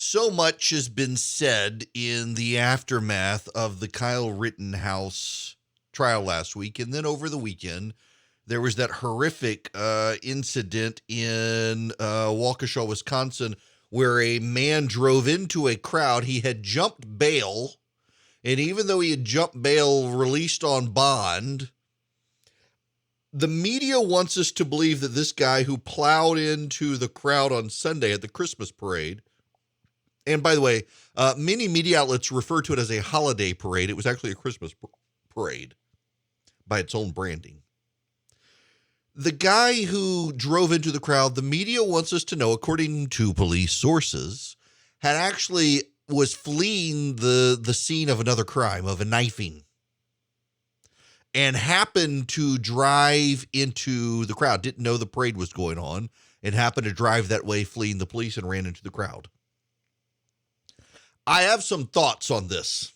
So much has been said in the aftermath of the Kyle Rittenhouse trial last week. And then over the weekend, there was that horrific incident in Waukesha, Wisconsin, where a man drove into a crowd. He had jumped bail. And even though he had jumped bail released on bond, the media wants us to believe that this guy who plowed into the crowd on Sunday at the Christmas parade, and by the way, many media outlets refer to it as a holiday parade. It was actually a Christmas parade by its own branding. The guy who drove into the crowd, the media wants us to know, according to police sources, had actually was fleeing the scene of another crime, of a knifing, and happened to drive into the crowd. Didn't know the parade was going on, and happened to drive that way, fleeing the police, and ran into the crowd. I have some thoughts on this.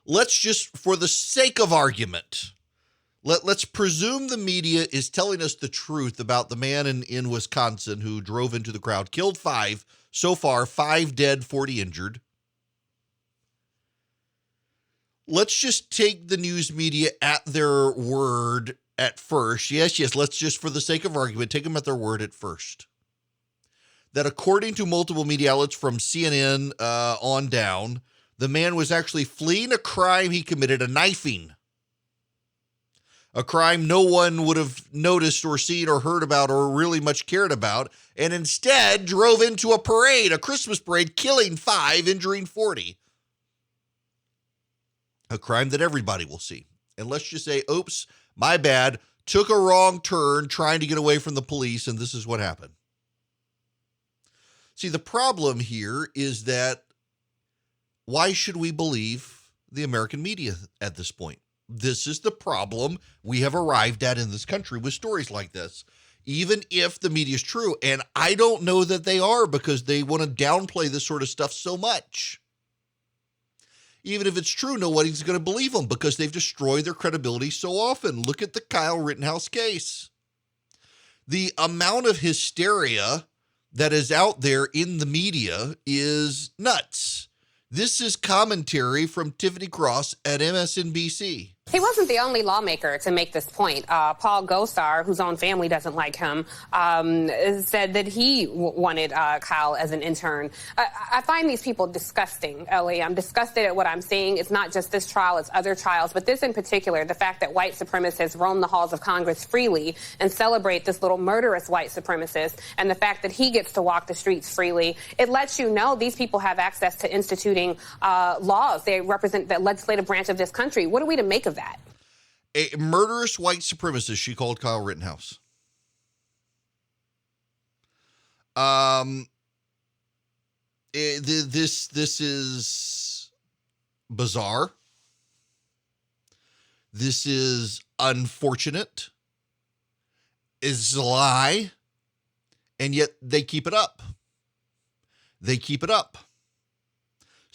Let's just, for the sake of argument, let's presume the media is telling us the truth about the man in Wisconsin who drove into the crowd, killed 5 so far, 5 dead, 40 injured. Let's just take the news media at their word at first. Yes, let's just, for the sake of argument, take them at their word at first. That according to multiple media outlets from CNN on down, the man was actually fleeing a crime he committed, a knifing. A crime no one would have noticed or seen or heard about or really much cared about, and instead drove into a parade, a Christmas parade, killing 5, injuring 40. A crime that everybody will see. And let's just say, oops, my bad, took a wrong turn trying to get away from the police, and this is what happened. See, the problem here is that why should we believe the American media at this point? This is the problem we have arrived at in this country with stories like this, even if the media is true. And I don't know that they are, because they want to downplay this sort of stuff so much. Even if it's true, nobody's going to believe them because they've destroyed their credibility so often. Look at the Kyle Rittenhouse case. The amount of hysteria that is out there in the media is nuts. This is commentary from Tiffany Cross at MSNBC. He wasn't the only lawmaker to make this point. Paul Gosar, whose own family doesn't like him, said that he wanted Kyle as an intern. I find these people disgusting, Ellie. I'm disgusted at what I'm seeing. It's not just this trial, it's other trials. But this in particular, the fact that white supremacists roam the halls of Congress freely and celebrate this little murderous white supremacist, and the fact that he gets to walk the streets freely, it lets you know these people have access to instituting laws. They represent the legislative branch of this country. What are we to make of that? A murderous white supremacist, she called Kyle Rittenhouse. This is bizarre. This is unfortunate. It's a lie. And yet they keep it up. They keep it up.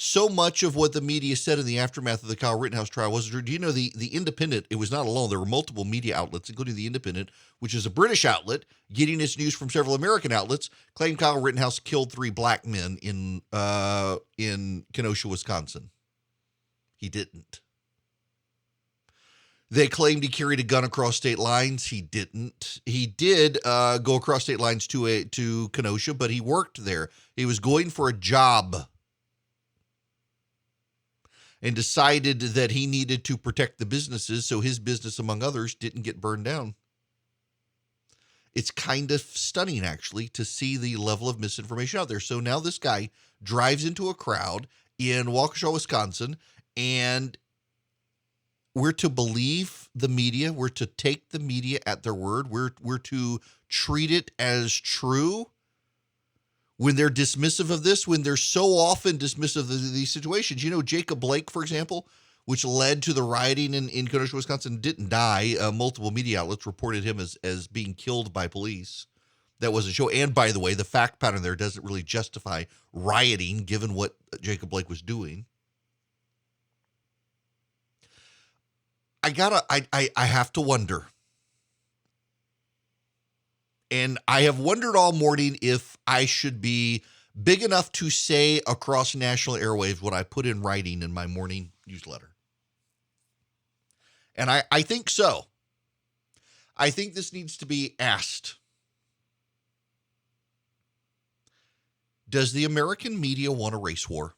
So much of what the media said in the aftermath of the Kyle Rittenhouse trial was true. Do you know the Independent, it was not alone. There were multiple media outlets, including the Independent, which is a British outlet, getting its news from several American outlets, claimed Kyle Rittenhouse killed 3 black men in Kenosha, Wisconsin. He didn't. They claimed he carried a gun across state lines. He didn't. He did go across state lines to Kenosha, but he worked there. He was going for a job and decided that he needed to protect the businesses so his business, among others, didn't get burned down. It's kind of stunning, actually, to see the level of misinformation out there. So now this guy drives into a crowd in Waukesha, Wisconsin, and we're to believe the media. We're to take the media at their word. We're to treat it as true. When they're dismissive of this, when they're so often dismissive of these situations. You know, Jacob Blake, for example, which led to the rioting in Kenosha, Wisconsin, didn't die. Multiple media outlets reported him as being killed by police. That wasn't show. And by the way, the fact pattern there doesn't really justify rioting given what Jacob Blake was doing. I have to wonder. And I have wondered all morning if I should be big enough to say across national airwaves what I put in writing in my morning newsletter. And I think so. I think this needs to be asked. Does the American media want a race war?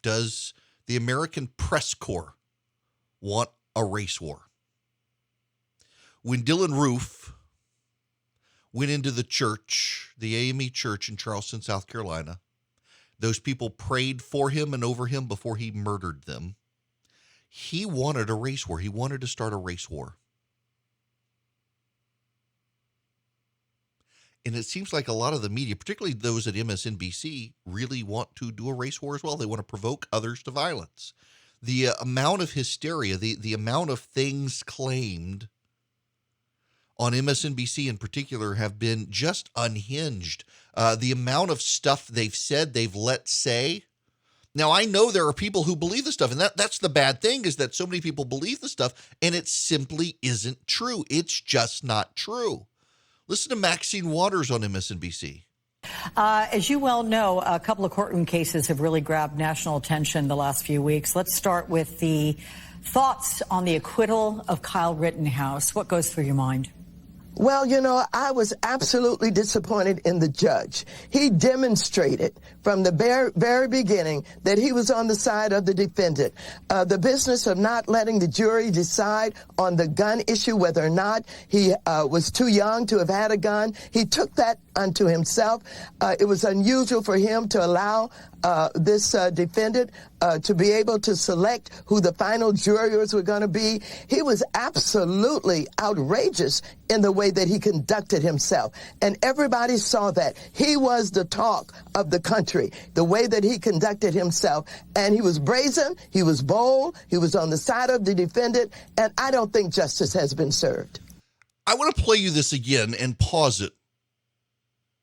Does the American press corps want a race war? When Dylan Roof went into the church, the AME church in Charleston, South Carolina, those people prayed for him and over him before he murdered them. He wanted a race war. He wanted to start a race war. And it seems like a lot of the media, particularly those at MSNBC, really want to do a race war as well. They want to provoke others to violence. The amount of hysteria, the amount of things claimed on MSNBC in particular have been just unhinged. The amount of stuff they've said, they've let say. Now, I know there are people who believe this stuff, and that's the bad thing, is that so many people believe this stuff, and it simply isn't true. It's just not true. Listen to Maxine Waters on MSNBC. As you well know, a couple of courtroom cases have really grabbed national attention the last few weeks. Let's start with the thoughts on the acquittal of Kyle Rittenhouse. What goes through your mind? Well, I was absolutely disappointed in the judge. He demonstrated from the very beginning that he was on the side of the defendant. The business of not letting the jury decide on the gun issue, whether or not he was too young to have had a gun, he took that unto himself. It was unusual for him to allow this defendant to be able to select who the final jurors were going to be. He was absolutely outrageous in the way that he conducted himself. And everybody saw that. He was the talk of the country, the way that he conducted himself. And he was brazen, he was bold, he was on the side of the defendant, and I don't think justice has been served. I want to play you this again and pause it,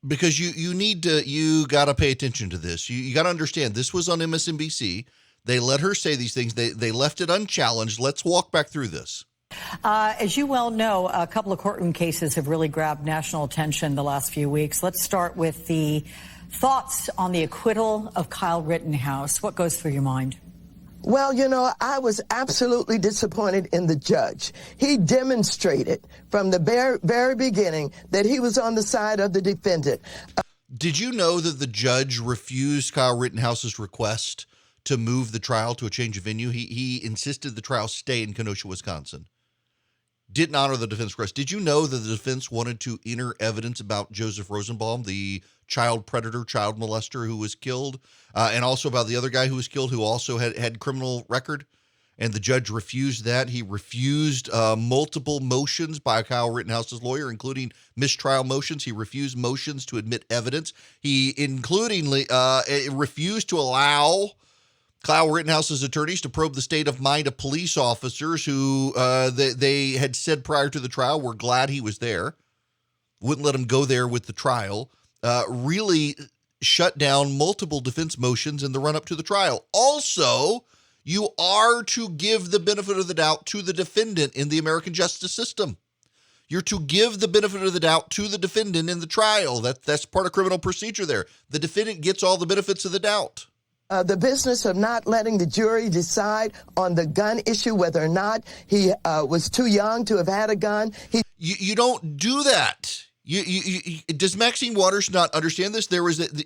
because you got to pay attention to this. You got to understand, this was on MSNBC. They let her say these things. They left it unchallenged. Let's walk back through this. As you well know, a couple of courtroom cases have really grabbed national attention the last few weeks. Let's start with the thoughts on the acquittal of Kyle Rittenhouse. What goes through your mind? Well, I was absolutely disappointed in the judge. He demonstrated from the very beginning that he was on the side of the defendant. Did you know that the judge refused Kyle Rittenhouse's request to move the trial to a change of venue? He insisted the trial stay in Kenosha, Wisconsin. Didn't honor the defense request. Did you know that the defense wanted to enter evidence about Joseph Rosenbaum, the child predator, child molester who was killed, and also about the other guy who was killed who also had criminal record? And the judge refused that. He refused multiple motions by Kyle Rittenhouse's lawyer, including mistrial motions. He refused motions to admit evidence. He refused to allow Kyle Rittenhouse's attorneys to probe the state of mind of police officers who they had said prior to the trial were glad he was there. Wouldn't let him go there with the trial. Really shut down multiple defense motions in the run-up to the trial. Also, you are to give the benefit of the doubt to the defendant in the American justice system. You're to give the benefit of the doubt to the defendant in the trial. That's part of criminal procedure there. The defendant gets all the benefits of the doubt. The business of not letting the jury decide on the gun issue, whether or not he was too young to have had a gun. You don't do that. Does Maxine Waters not understand this?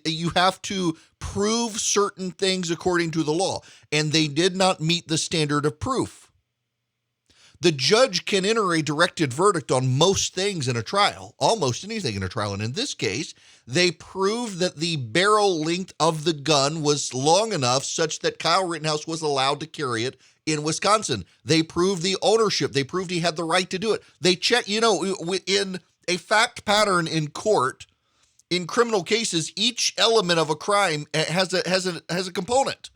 You have to prove certain things according to the law, and they did not meet the standard of proof. The judge can enter a directed verdict on most things in a trial, almost anything in a trial. And in this case, they proved that the barrel length of the gun was long enough such that Kyle Rittenhouse was allowed to carry it in Wisconsin. They proved the ownership. They proved he had the right to do it. They checked, in a fact pattern in court, in criminal cases, each element of a crime has a component.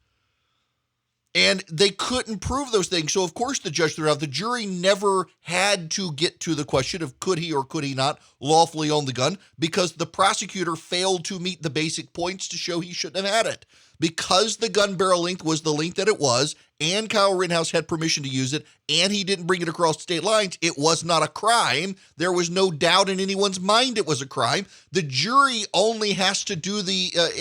And they couldn't prove those things. So, of course, the judge threw out. The jury never had to get to the question of could he or could he not lawfully own the gun, because the prosecutor failed to meet the basic points to show he shouldn't have had it. Because the gun barrel length was the length that it was, and Kyle Rittenhouse had permission to use it, and he didn't bring it across state lines, it was not a crime. There was no doubt in anyone's mind it was a crime. The jury only has to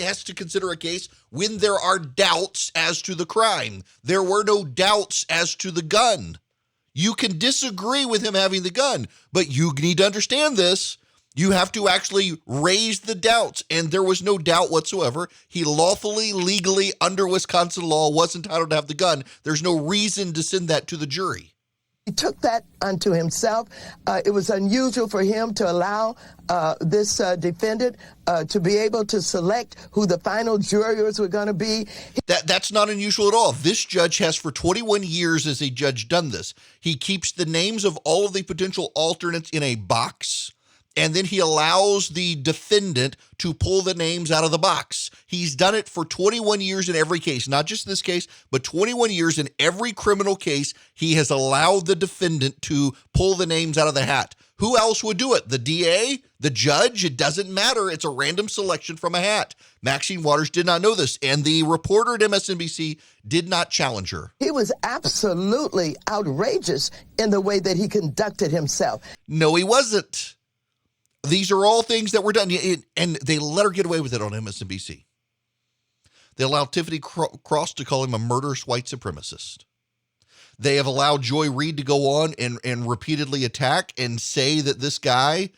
has to consider a case when there are doubts as to the crime. There were no doubts as to the gun. You can disagree with him having the gun, but you need to understand this. You have to actually raise the doubts, and there was no doubt whatsoever. He lawfully, legally, under Wisconsin law, was entitled to have the gun. There's no reason to send that to the jury. He took that unto himself. It was unusual for him to allow this defendant to be able to select who the final jurors were going to be. That's not unusual at all. This judge has for 21 years as a judge done this. He keeps the names of all of the potential alternates in a box, and then he allows the defendant to pull the names out of the box. He's done it for 21 years in every case, not just this case, but 21 years in every criminal case. He has allowed the defendant to pull the names out of the hat. Who else would do it? The DA? The judge? It doesn't matter. It's a random selection from a hat. Maxine Waters did not know this, and the reporter at MSNBC did not challenge her. He was absolutely outrageous in the way that he conducted himself. No, he wasn't. These are all things that were done, and they let her get away with it on MSNBC. They allowed Tiffany Cross to call him a murderous white supremacist. They have allowed Joy Reid to go on and repeatedly attack and say that this guy,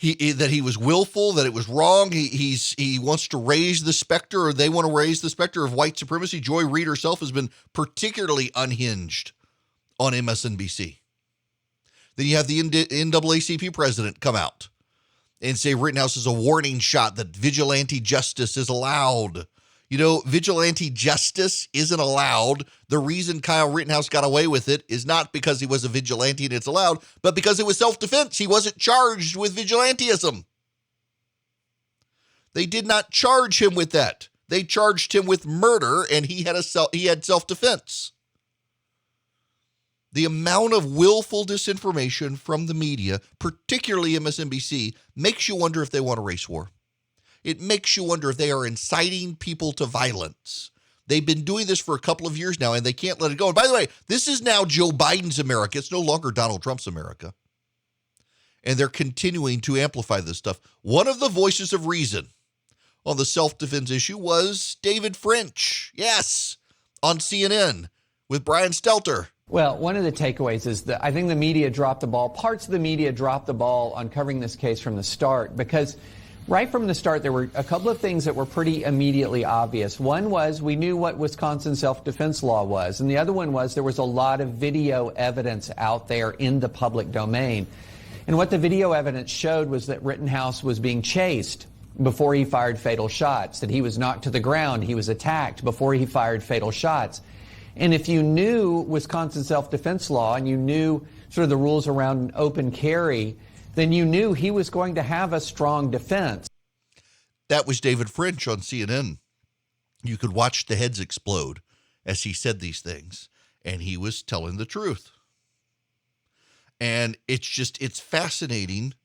that he was willful, that it was wrong. He wants to raise the specter, or they want to raise the specter of white supremacy. Joy Reid herself has been particularly unhinged on MSNBC. Then you have the NAACP president come out and say Rittenhouse is a warning shot that vigilante justice is allowed. You know, vigilante justice isn't allowed. The reason Kyle Rittenhouse got away with it is not because he was a vigilante and it's allowed, but because it was self-defense. He wasn't charged with vigilantism. They did not charge him with that. They charged him with murder, and he had self-defense. The amount of willful disinformation from the media, particularly MSNBC, makes you wonder if they want a race war. It makes you wonder if they are inciting people to violence. They've been doing this for a couple of years now, and they can't let it go. And by the way, this is now Joe Biden's America. It's no longer Donald Trump's America. And they're continuing to amplify this stuff. One of the voices of reason on the self-defense issue was David French. Yes, on CNN with Brian Stelter. Well, one of the takeaways is that I think the media dropped the ball. Parts of the media dropped the ball on covering this case from the start, because right from the start, there were a couple of things that were pretty immediately obvious. One was we knew what Wisconsin self-defense law was, and the other one was there was a lot of video evidence out there in the public domain. And what the video evidence showed was that Rittenhouse was being chased before he fired fatal shots, that he was knocked to the ground, he was attacked before he fired fatal shots. And if you knew Wisconsin self-defense law and you knew sort of the rules around open carry, then you knew he was going to have a strong defense. That was David French on CNN. You could watch the heads explode as he said these things, and he was telling the truth. And it's fascinating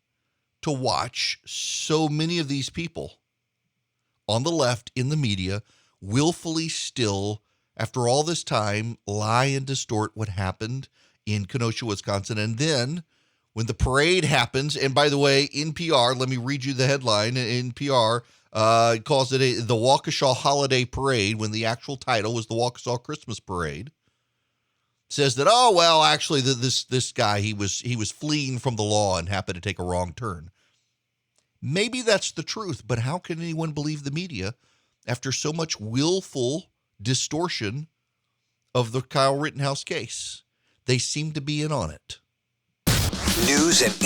to watch so many of these people on the left in the media willfully still, after all this time, lie and distort what happened in Kenosha, Wisconsin. And then when the parade happens, and by the way, NPR, let me read you the headline. NPR calls it the Waukesha Holiday Parade, when the actual title was the Waukesha Christmas Parade. Says that, oh, well, actually, this guy, he was fleeing from the law and happened to take a wrong turn. Maybe that's the truth, but how can anyone believe the media after so much willful distortion of the Kyle Rittenhouse case? They seem to be in on it. News and